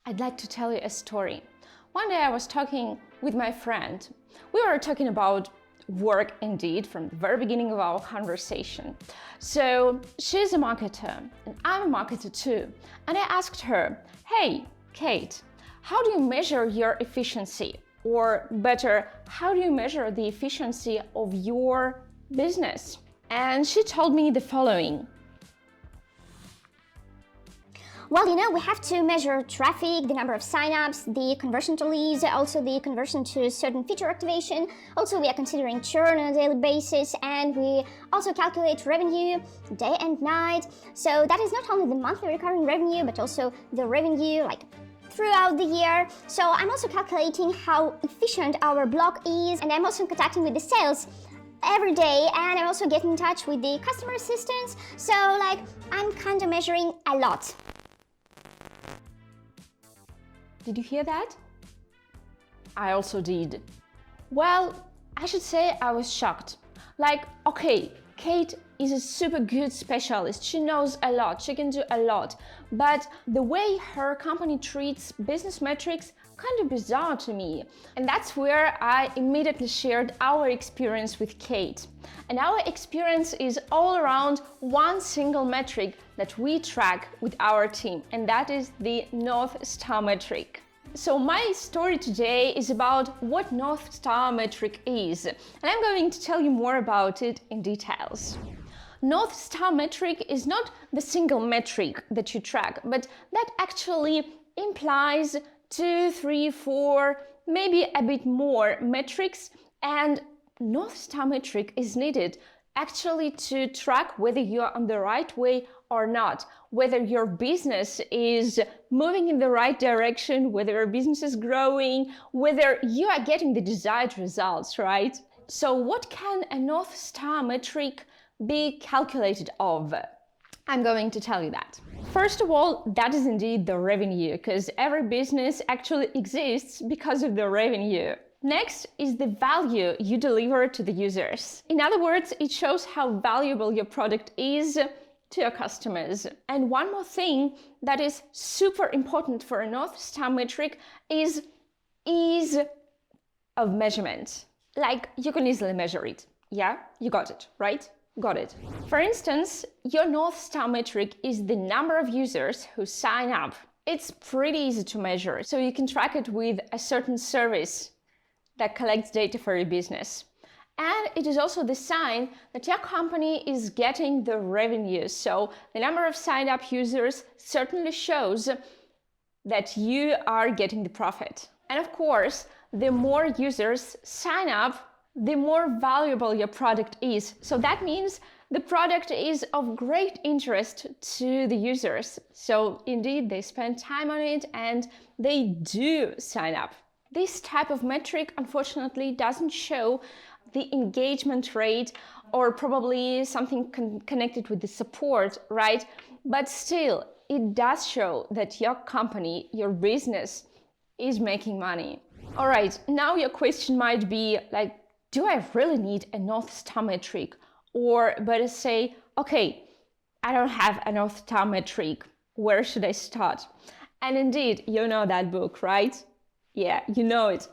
I'd like to tell you a story. One day I was talking with my friend. We were talking about work indeed from the very beginning of our conversation. So she's a marketer and I'm a marketer too. And I asked her, hey, Kate, how do you measure your efficiency? Or better, how do you measure the efficiency of your business? And she told me the following. Well, we have to measure traffic, the number of signups, the conversion to leads, also the conversion to certain feature activation. Also, we are considering churn on a daily basis, and we also calculate revenue day and night. So that is not only the monthly recurring revenue, but also the revenue throughout the year. So I'm also calculating how efficient our blog is, and I'm also contacting with the sales every day, and I'm also getting in touch with the customer assistants. So I'm kind of measuring a lot. Did you hear that? I also did. Well, I should say I was shocked. Okay, Kate is a super good specialist. She knows a lot, she can do a lot. But the way her company treats business metrics kind of bizarre to me. And that's where I immediately shared our experience with Kate. And our experience is all around one single metric that we track with our team, and that is the North Star metric. So my story today is about what North Star metric is, and I'm going to tell you more about it in details. North Star metric is not the single metric that you track, but that actually implies 2, 3, 4, maybe a bit more metrics, and North Star metric is needed actually to track whether you are on the right way or not, whether your business is moving in the right direction, whether your business is growing, whether you are getting the desired results, right? So what can a North Star metric be calculated of? I'm going to tell you that. First of all, that is indeed the revenue, because every business actually exists because of the revenue. Next is the value you deliver to the users. In other words, it shows how valuable your product is to your customers. And one more thing that is super important for a North Star metric is ease of measurement. You can easily measure it. Yeah, you got it, right? Got it. For instance, your North Star metric is the number of users who sign up. It's pretty easy to measure, so you can track it with a certain service that collects data for your business. And it is also the sign that your company is getting the revenue. So the number of signed up users certainly shows that you are getting the profit. And of course, the more users sign up, the more valuable your product is. So that means the product is of great interest to the users. So indeed, they spend time on it and they do sign up. This type of metric, unfortunately, doesn't show the engagement rate or probably something connected with the support, right? But still, it does show that your company, your business is making money. All right, now your question might be do I really need a North Star metric? Or better say, okay, I don't have a North Star metric. Where should I start? And indeed, you know that book, right? Yeah, you know it.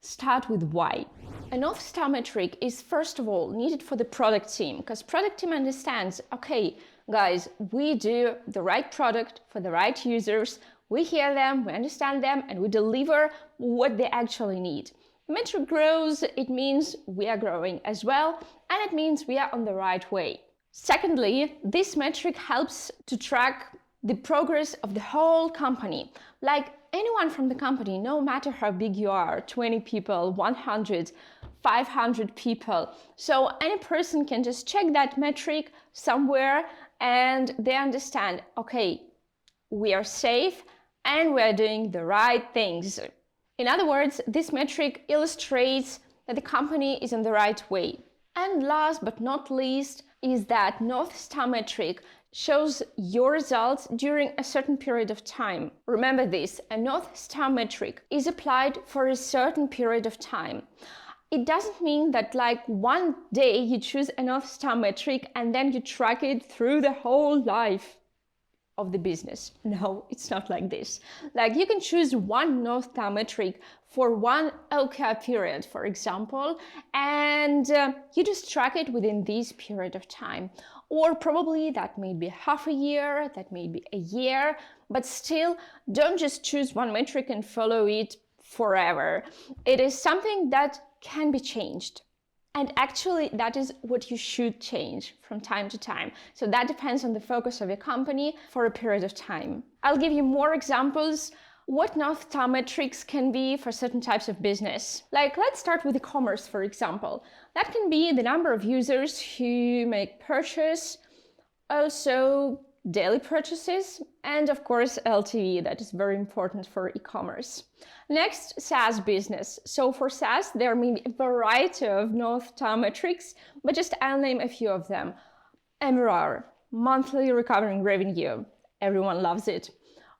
Start with why. A North Star metric is first of all needed for the product team, because product team understands, okay, guys, we do the right product for the right users. We hear them, we understand them, and we deliver what they actually need. The metric grows, it means we are growing as well, and it means we are on the right way. Secondly, this metric helps to track the progress of the whole company. Anyone from the company, no matter how big you are, 20 people, 100, 500 people. So any person can just check that metric somewhere and they understand, okay, we are safe and we are doing the right things. In other words, this metric illustrates that the company is in the right way. And last but not least is that North Star metric shows your results during a certain period of time. Remember this, a North Star metric is applied for a certain period of time. It doesn't mean that one day you choose a North Star metric and then you track it through the whole life. of the business. No, it's not like this. Like you can choose one North Star metric for one OKR period, for example, and you just track it within this period of time. Or probably that may be half a year, that may be a year, but still don't just choose one metric and follow it forever. It is something that can be changed. And actually, that is what you should change from time to time. So that depends on the focus of your company for a period of time. I'll give you more examples what North Star metrics can be for certain types of business. Like, let's start with e-commerce, for example. That can be the number of users who make purchase, also daily purchases, and of course LTV, that is very important for e-commerce. Next, SaaS business. So for SaaS, there may be a variety of North Star metrics, but just I'll name a few of them. MRR, monthly recurring revenue, everyone loves it.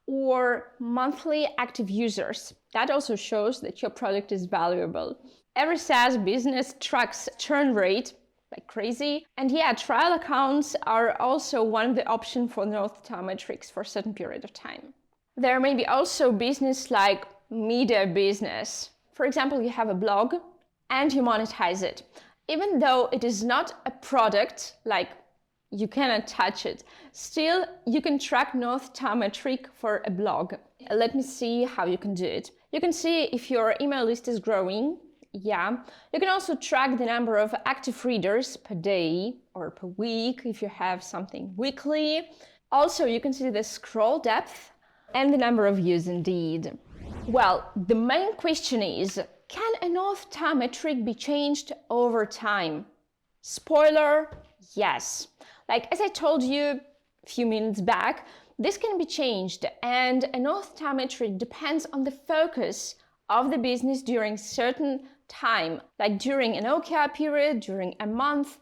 Or monthly active users. That also shows that your product is valuable. Every SaaS business tracks churn rate like crazy. And yeah, trial accounts are also one of the options for North Star metrics for a certain period of time. There may be also business like media business. For example, you have a blog and you monetize it. Even though it is not a product, like you cannot touch it, still you can track North Star metric for a blog. Let me see how you can do it. You can see if your email list is growing. Yeah, you can also track the number of active readers per day or per week if you have something weekly. Also, you can see the scroll depth and the number of views indeed. Well, the main question is, can a North Star metric be changed over time? Spoiler, yes. Like as I told you a few minutes back, this can be changed, and a North Star metric depends on the focus of the business during certain time, like during an OKR period, during a month,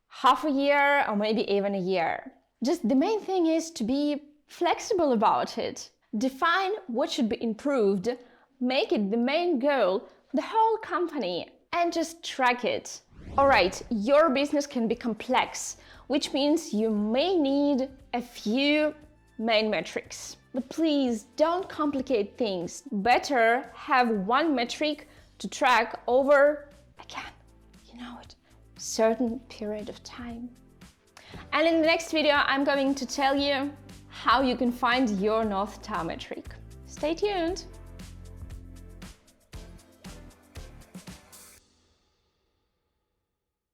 half a year, or maybe even a year. Just the main thing is to be flexible about it. Define what should be improved, make it the main goal, the whole company, and just track it. Alright, your business can be complex, which means you may need a few main metrics. But please don't complicate things. Better have one metric to track over, again, you know it, certain period of time. And in the next video, I'm going to tell you how you can find your North Star metric. Stay tuned.